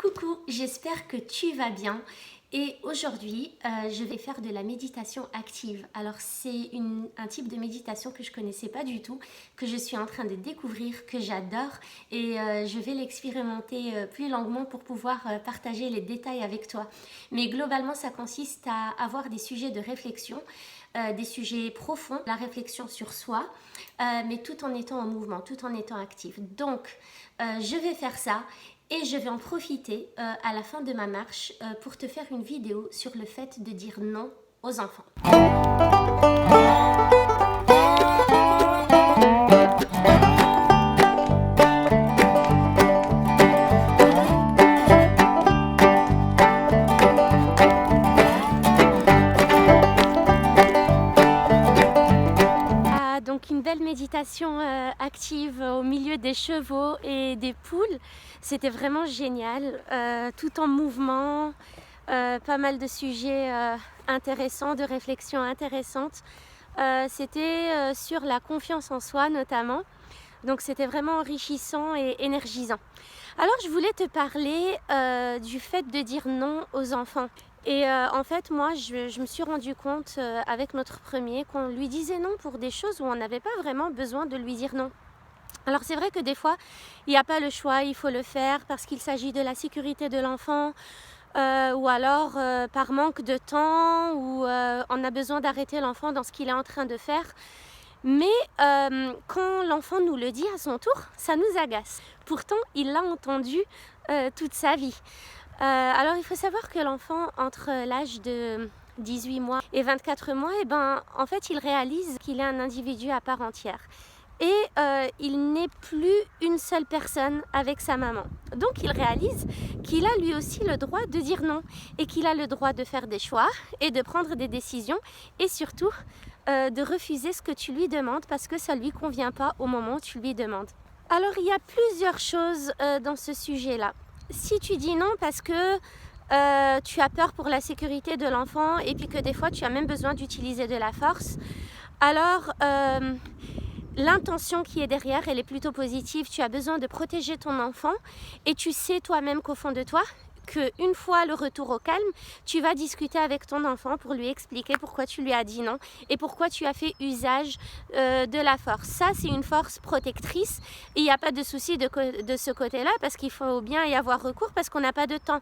Coucou, j'espère que tu vas bien et aujourd'hui je vais faire de la méditation active. Alors c'est un type de méditation que je connaissais pas du tout, que je suis en train de découvrir, que j'adore et je vais l'expérimenter plus longuement pour pouvoir partager les détails avec toi. Mais globalement ça consiste à avoir des sujets de réflexion, des sujets profonds, la réflexion sur soi, mais tout en étant en mouvement, tout en étant actif. Donc je vais faire ça. Et je vais en profiter à la fin de ma marche pour te faire une vidéo sur le fait de dire non aux enfants. Donc une belle méditation active au milieu des chevaux et des poules. C'était vraiment génial, tout en mouvement, pas mal de sujets intéressants, de réflexions intéressantes. C'était sur la confiance en soi notamment. Donc c'était vraiment enrichissant et énergisant. Alors je voulais te parler du fait de dire non aux enfants. Et en fait moi je me suis rendu compte avec notre premier qu'on lui disait non pour des choses où on n'avait pas vraiment besoin de lui dire non. Alors c'est vrai que des fois il n'y a pas le choix, il faut le faire parce qu'il s'agit de la sécurité de l'enfant ou alors par manque de temps ou on a besoin d'arrêter l'enfant dans ce qu'il est en train de faire. Mais quand l'enfant nous le dit à son tour, ça nous agace. Pourtant, il l'a entendu toute sa vie. Alors, il faut savoir que l'enfant, entre l'âge de 18 mois et 24 mois, en fait, il réalise qu'il est un individu à part entière. Et il n'est plus une seule personne avec sa maman. Donc, il réalise qu'il a lui aussi le droit de dire non et qu'il a le droit de faire des choix et de prendre des décisions et surtout de refuser ce que tu lui demandes parce que ça ne lui convient pas au moment où tu lui demandes. Alors, il y a plusieurs choses dans ce sujet-là. Si tu dis non parce que tu as peur pour la sécurité de l'enfant et puis que des fois tu as même besoin d'utiliser de la force, alors l'intention qui est derrière, elle est plutôt positive. Tu as besoin de protéger ton enfant et tu sais toi-même qu'au fond de toi, qu'une fois le retour au calme, tu vas discuter avec ton enfant pour lui expliquer pourquoi tu lui as dit non et pourquoi tu as fait usage de la force. Ça, c'est une force protectrice et il n'y a pas de souci de ce côté-là parce qu'il faut bien y avoir recours parce qu'on n'a pas de temps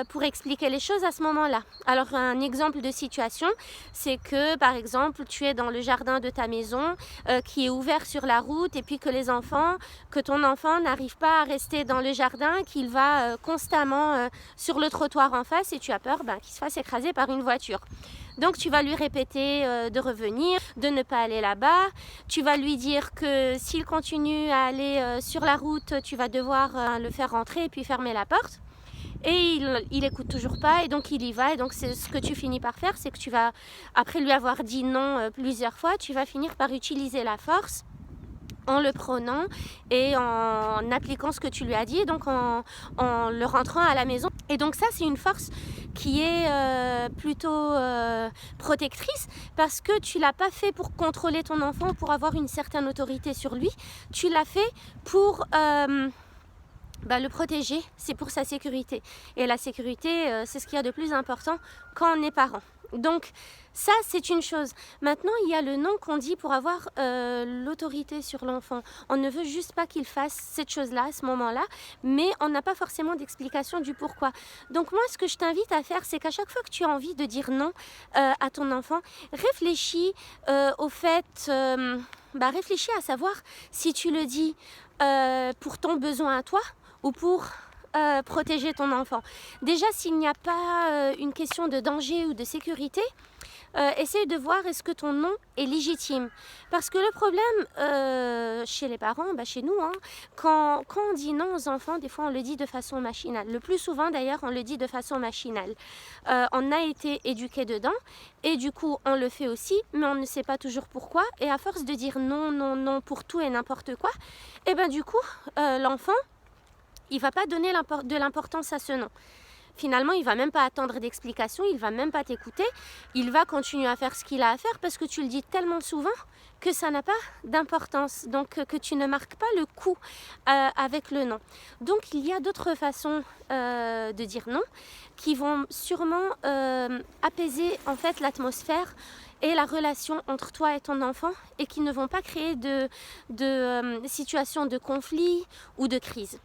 pour expliquer les choses à ce moment-là. Alors, un exemple de situation, c'est que, par exemple, tu es dans le jardin de ta maison qui est ouvert sur la route et puis que ton enfant n'arrive pas à rester dans le jardin, qu'il va constamment sur le trottoir en face et tu as peur qu'il se fasse écraser par une voiture. Donc tu vas lui répéter de revenir, de ne pas aller là-bas. Tu vas lui dire que s'il continue à aller sur la route, tu vas devoir le faire rentrer et puis fermer la porte. Et il écoute toujours pas et donc il y va. Et donc c'est ce que tu finis par faire, c'est que tu vas, après lui avoir dit non plusieurs fois, tu vas finir par utiliser la force en le prenant et en appliquant ce que tu lui as dit, donc en le rentrant à la maison. Et donc ça, c'est une force qui est plutôt protectrice parce que tu l'as pas fait pour contrôler ton enfant, pour avoir une certaine autorité sur lui. Tu l'as fait pour le protéger, c'est pour sa sécurité. Et la sécurité, c'est ce qu'il y a de plus important quand on est parent. Donc ça, c'est une chose. Maintenant, il y a le non qu'on dit pour avoir l'autorité sur l'enfant. On ne veut juste pas qu'il fasse cette chose-là, à ce moment-là, mais on n'a pas forcément d'explication du pourquoi. Donc moi, ce que je t'invite à faire, c'est qu'à chaque fois que tu as envie de dire non à ton enfant, réfléchis au fait... réfléchis à savoir si tu le dis pour ton besoin à toi ou pour protéger ton enfant. Déjà, s'il n'y a pas une question de danger ou de sécurité, essaye de voir est-ce que ton non est légitime. Parce que le problème chez les parents, chez nous, quand on dit non aux enfants, des fois on le dit de façon machinale. Le plus souvent d'ailleurs, on le dit de façon machinale. On a été éduqué dedans et du coup on le fait aussi, mais on ne sait pas toujours pourquoi. Et à force de dire non, non, non pour tout et n'importe quoi, et du coup l'enfant, il ne va pas donner de l'importance à ce non. Finalement, il ne va même pas attendre d'explication, il ne va même pas t'écouter, il va continuer à faire ce qu'il a à faire parce que tu le dis tellement souvent que ça n'a pas d'importance, donc que tu ne marques pas le coup avec le non. Donc il y a d'autres façons de dire non qui vont sûrement apaiser en fait l'atmosphère et la relation entre toi et ton enfant et qui ne vont pas créer de situations de conflit ou de crise.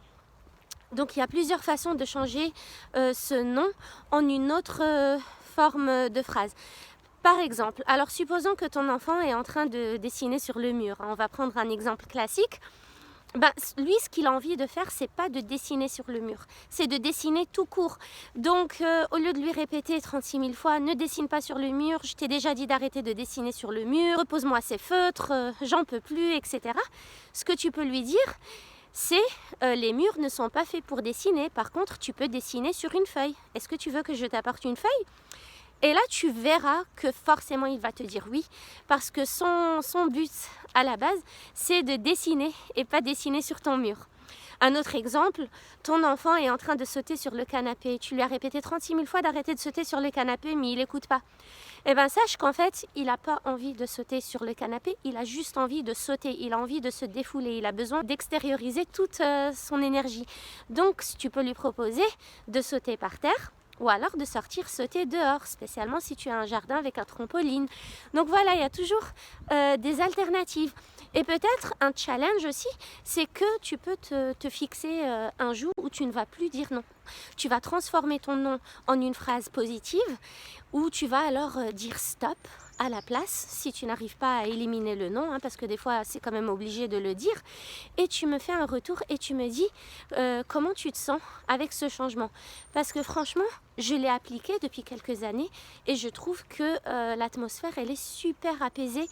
Donc il y a plusieurs façons de changer ce non en une autre forme de phrase. Par exemple, alors supposons que ton enfant est en train de dessiner sur le mur. On va prendre un exemple classique. Lui, ce qu'il a envie de faire, c'est pas de dessiner sur le mur, c'est de dessiner tout court. Donc, au lieu de lui répéter 36 000 fois, ne dessine pas sur le mur, je t'ai déjà dit d'arrêter de dessiner sur le mur, repose-moi ces feutres, j'en peux plus, etc. Ce que tu peux lui dire, c'est les murs ne sont pas faits pour dessiner. Par contre, tu peux dessiner sur une feuille. Est-ce que tu veux que je t'apporte une feuille ? Et là, tu verras que forcément, il va te dire oui, parce que son but à la base, c'est de dessiner et pas dessiner sur ton mur. Un autre exemple, ton enfant est en train de sauter sur le canapé. Tu lui as répété 36 000 fois d'arrêter de sauter sur le canapé, mais il n'écoute pas. Eh bien, sache qu'en fait, il n'a pas envie de sauter sur le canapé, il a juste envie de sauter, il a envie de se défouler, il a besoin d'extérioriser toute son énergie. Donc, tu peux lui proposer de sauter par terre, ou alors de sortir sauter dehors, spécialement si tu as un jardin avec un trampoline. Donc voilà, il y a toujours des alternatives. Et peut-être un challenge aussi, c'est que tu peux te fixer un jour où tu ne vas plus dire non. Tu vas transformer ton non en une phrase positive, où tu vas alors dire stop à la place, si tu n'arrives pas à éliminer le non, parce que des fois c'est quand même obligé de le dire, et tu me fais un retour et tu me dis comment tu te sens avec ce changement. Parce que franchement, je l'ai appliqué depuis quelques années et je trouve que l'atmosphère, elle est super apaisée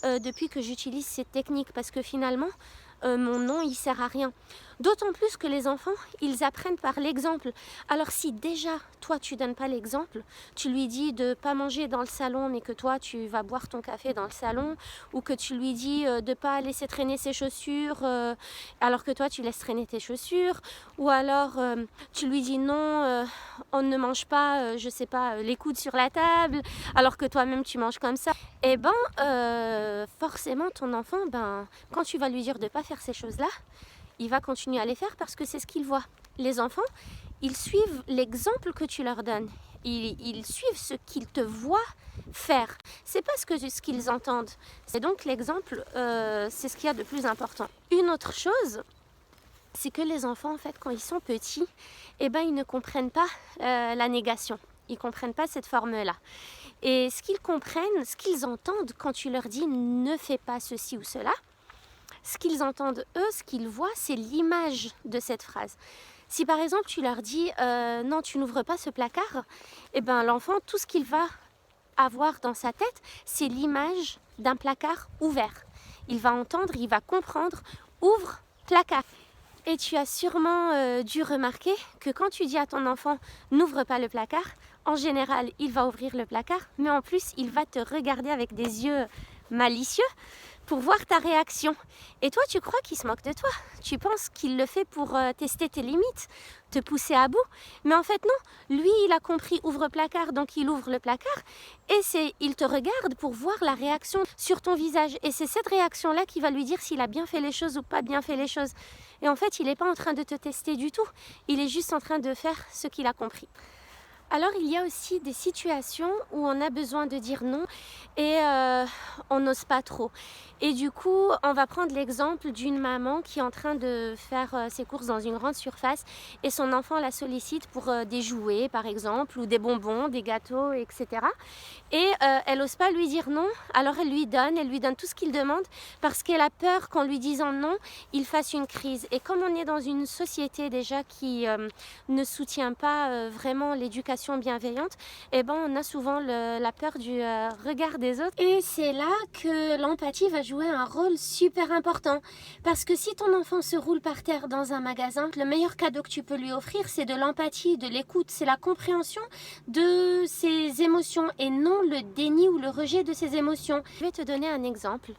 depuis que j'utilise cette technique, parce que finalement, mon nom, il sert à rien. D'autant plus que les enfants, ils apprennent par l'exemple. Alors si déjà, toi, tu donnes pas l'exemple, tu lui dis de ne pas manger dans le salon, mais que toi, tu vas boire ton café dans le salon, ou que tu lui dis de ne pas laisser traîner ses chaussures, alors que toi, tu laisses traîner tes chaussures, ou alors tu lui dis non, on ne mange pas, je sais pas, les coudes sur la table, alors que toi-même, tu manges comme ça. Eh ben, forcément, ton enfant, quand tu vas lui dire de ne pas faire ces choses-là, il va continuer à les faire parce que c'est ce qu'il voit. Les enfants, ils suivent l'exemple que tu leur donnes. Ils suivent ce qu'ils te voient faire. C'est pas ce qu'ils entendent. C'est donc l'exemple, c'est ce qu'il y a de plus important. Une autre chose, c'est que les enfants, en fait, quand ils sont petits, ils ne comprennent pas la négation. Ils comprennent pas cette forme-là. Et ce qu'ils comprennent, ce qu'ils entendent quand tu leur dis ne fais pas ceci ou cela, ce qu'ils entendent eux, ce qu'ils voient, c'est l'image de cette phrase. Si par exemple tu leur dis non, tu n'ouvres pas ce placard, l'enfant, tout ce qu'il va avoir dans sa tête, c'est l'image d'un placard ouvert. Il va entendre, il va comprendre, ouvre placard. Et tu as sûrement dû remarquer que quand tu dis à ton enfant n'ouvre pas le placard, en général, il va ouvrir le placard, mais en plus, il va te regarder avec des yeux malicieux pour voir ta réaction. Et toi, tu crois qu'il se moque de toi. Tu penses qu'il le fait pour tester tes limites, te pousser à bout. Mais en fait, non. Lui, il a compris ouvre placard, donc il ouvre le placard. Et il te regarde pour voir la réaction sur ton visage. Et c'est cette réaction-là qui va lui dire s'il a bien fait les choses ou pas bien fait les choses. Et en fait, il n'est pas en train de te tester du tout. Il est juste en train de faire ce qu'il a compris. Alors, il y a aussi des situations où on a besoin de dire non et on n'ose pas trop. Et du coup, on va prendre l'exemple d'une maman qui est en train de faire ses courses dans une grande surface et son enfant la sollicite pour des jouets, par exemple, ou des bonbons, des gâteaux, etc. Et elle n'ose pas lui dire non, alors elle lui donne tout ce qu'il demande parce qu'elle a peur qu'en lui disant non, il fasse une crise. Et comme on est dans une société déjà qui ne soutient pas vraiment l'éducation bienveillante, on a souvent la peur du regard des autres. Et c'est là que l'empathie va jouer un rôle super important. Parce que si ton enfant se roule par terre dans un magasin, le meilleur cadeau que tu peux lui offrir, c'est de l'empathie, de l'écoute, c'est la compréhension de ses émotions et non le déni ou le rejet de ses émotions. Je vais te donner un exemple.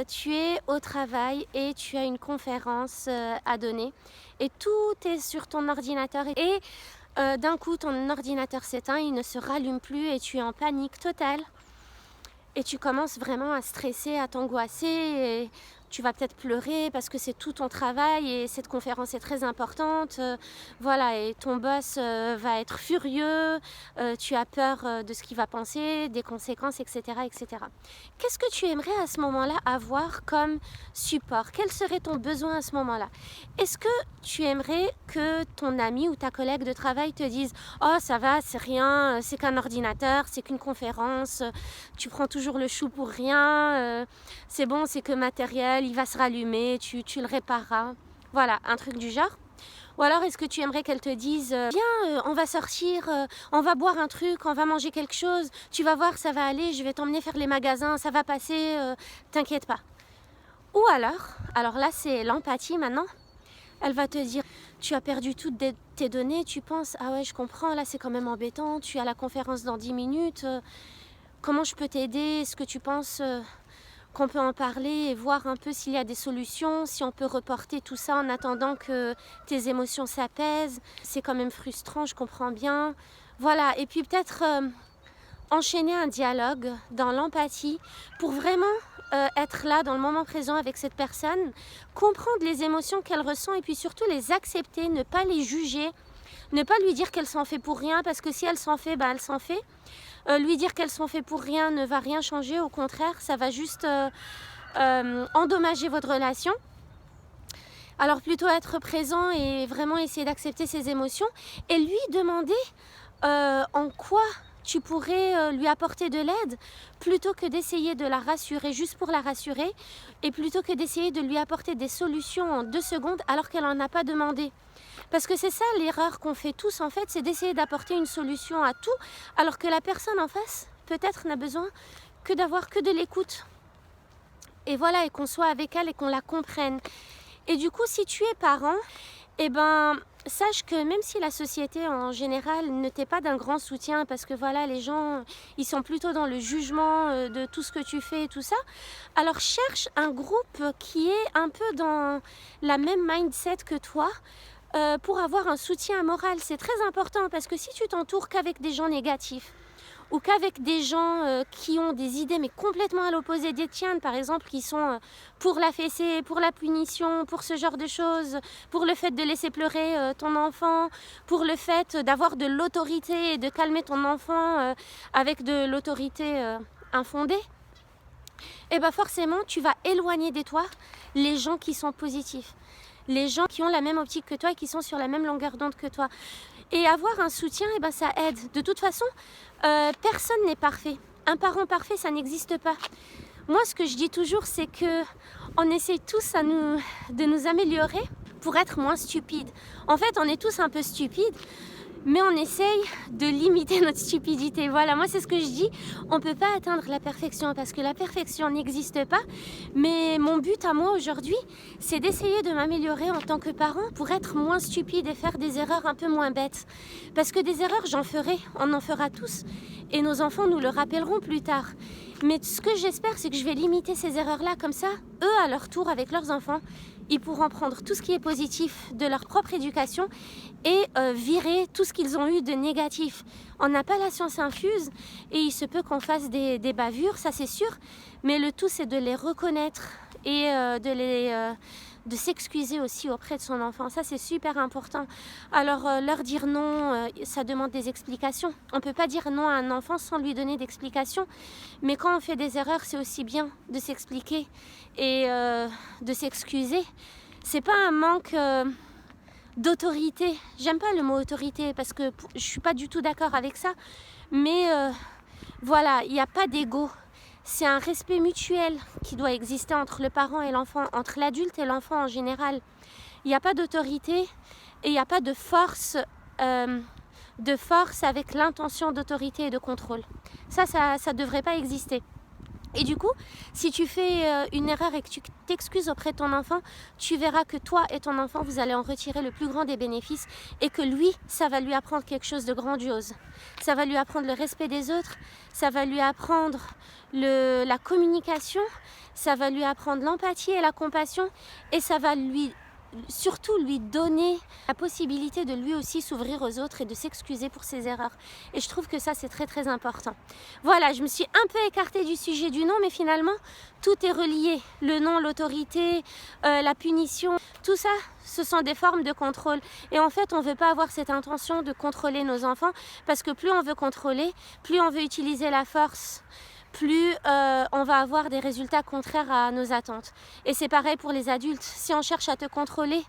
Tu es au travail et tu as une conférence à donner et tout est sur ton ordinateur et d'un coup ton ordinateur s'éteint, il ne se rallume plus et tu es en panique totale. Et tu commences vraiment à stresser, à t'angoisser et tu vas peut-être pleurer parce que c'est tout ton travail et cette conférence est très importante. Voilà, et ton boss va être furieux, tu as peur de ce qu'il va penser, des conséquences, etc., etc. Qu'est-ce que tu aimerais à ce moment-là avoir comme support? Quel serait ton besoin à ce moment-là? Est-ce que tu aimerais que ton ami ou ta collègue de travail te dise « Oh, ça va, c'est rien, c'est qu'un ordinateur, c'est qu'une conférence, tu prends toujours le chou pour rien, c'est bon, c'est que matériel, il va se rallumer, tu le répareras. » Voilà, un truc du genre. Ou alors, est-ce que tu aimerais qu'elle te dise « Viens, on va sortir, on va boire un truc, on va manger quelque chose, tu vas voir, ça va aller, je vais t'emmener faire les magasins, ça va passer, t'inquiète pas. » Ou alors là, c'est l'empathie maintenant. Elle va te dire « Tu as perdu toutes tes données, tu penses « Ah ouais, je comprends, là, c'est quand même embêtant, tu as la conférence dans 10 minutes, comment je peux t'aider? Est-ce que tu penses qu'on peut en parler et voir un peu s'il y a des solutions, si on peut reporter tout ça en attendant que tes émotions s'apaisent? C'est quand même frustrant, je comprends bien. » Voilà, et puis peut-être enchaîner un dialogue dans l'empathie pour vraiment être là dans le moment présent avec cette personne, comprendre les émotions qu'elle ressent et puis surtout les accepter, ne pas les juger, ne pas lui dire qu'elle s'en fait pour rien parce que si elle s'en fait, elle s'en fait. Lui dire qu'elles sont faites pour rien ne va rien changer, au contraire, ça va juste endommager votre relation. Alors plutôt être présent et vraiment essayer d'accepter ses émotions et lui demander en quoi tu pourrais lui apporter de l'aide plutôt que d'essayer de la rassurer juste pour la rassurer et plutôt que d'essayer de lui apporter des solutions en 2 secondes alors qu'elle n'en a pas demandé. Parce que c'est ça l'erreur qu'on fait tous en fait, c'est d'essayer d'apporter une solution à tout alors que la personne en face peut-être n'a besoin que d'avoir que de l'écoute. Et voilà, et qu'on soit avec elle et qu'on la comprenne. Et du coup, si tu es parent, sache que même si la société en général ne t'est pas d'un grand soutien, parce que voilà, les gens, ils sont plutôt dans le jugement de tout ce que tu fais et tout ça, alors cherche un groupe qui est un peu dans la même mindset que toi, pour avoir un soutien moral. C'est très important parce que si tu t'entoures qu'avec des gens négatifs, ou qu'avec des gens qui ont des idées mais complètement à l'opposé des tiennes, par exemple, qui sont pour la fessée, pour la punition, pour ce genre de choses, pour le fait de laisser pleurer ton enfant, pour le fait d'avoir de l'autorité et de calmer ton enfant avec de l'autorité infondée, et forcément, tu vas éloigner de toi les gens qui sont positifs, les gens qui ont la même optique que toi et qui sont sur la même longueur d'onde que toi. Et avoir un soutien, ça aide. De toute façon, personne n'est parfait. Un parent parfait, ça n'existe pas. Moi, ce que je dis toujours, c'est que on essaie tous de nous améliorer pour être moins stupides. En fait, on est tous un peu stupides, mais on essaye de limiter notre stupidité. Voilà, moi c'est ce que je dis, on ne peut pas atteindre la perfection parce que la perfection n'existe pas, mais mon but à moi aujourd'hui, c'est d'essayer de m'améliorer en tant que parent pour être moins stupide et faire des erreurs un peu moins bêtes. Parce que des erreurs, j'en ferai, on en fera tous, et nos enfants nous le rappelleront plus tard. Mais ce que j'espère, c'est que je vais limiter ces erreurs-là, comme ça, eux, à leur tour, avec leurs enfants, ils pourront prendre tout ce qui est positif de leur propre éducation et virer tout ce qu'ils ont eu de négatif. On n'a pas la science infuse et il se peut qu'on fasse des bavures, ça c'est sûr, mais le tout c'est de les reconnaître et de s'excuser aussi auprès de son enfant. Ça c'est super important. Alors leur dire non, ça demande des explications. On ne peut pas dire non à un enfant sans lui donner d'explications, mais quand on fait des erreurs, c'est aussi bien de s'expliquer et de s'excuser. C'est pas un manque d'autorité. J'aime pas le mot autorité parce que je suis pas du tout d'accord avec ça, mais voilà, il n'y a pas d'ego. C'est un respect mutuel qui doit exister entre le parent et l'enfant, entre l'adulte et l'enfant en général. Il n'y a pas d'autorité et il n'y a pas de force avec l'intention d'autorité et de contrôle. Ça devrait pas exister. Et du coup, si tu fais une erreur et que tu t'excuses auprès de ton enfant, tu verras que toi et ton enfant, vous allez en retirer le plus grand des bénéfices et que lui, ça va lui apprendre quelque chose de grandiose. Ça va lui apprendre le respect des autres, ça va lui apprendre la communication, ça va lui apprendre l'empathie et la compassion et ça va lui surtout lui donner la possibilité de lui aussi s'ouvrir aux autres et de s'excuser pour ses erreurs. Et je trouve que ça, c'est très très important. Voilà, je me suis un peu écartée du sujet du nom, mais finalement, tout est relié. Le nom, l'autorité, la punition, tout ça, ce sont des formes de contrôle. Et en fait, on ne veut pas avoir cette intention de contrôler nos enfants, parce que plus on veut contrôler, plus on veut utiliser la force, plus on va avoir des résultats contraires à nos attentes. Et c'est pareil pour les adultes. Si on cherche à te contrôler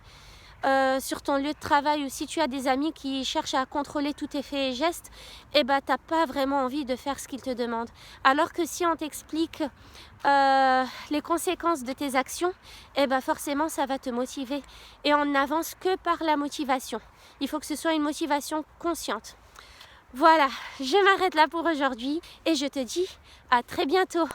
sur ton lieu de travail, ou si tu as des amis qui cherchent à contrôler tous tes faits et gestes, eh ben, tu n'as pas vraiment envie de faire ce qu'ils te demandent. Alors que si on t'explique les conséquences de tes actions, eh ben, forcément ça va te motiver. Et on n'avance que par la motivation. Il faut que ce soit une motivation consciente. Voilà, je m'arrête là pour aujourd'hui et je te dis à très bientôt.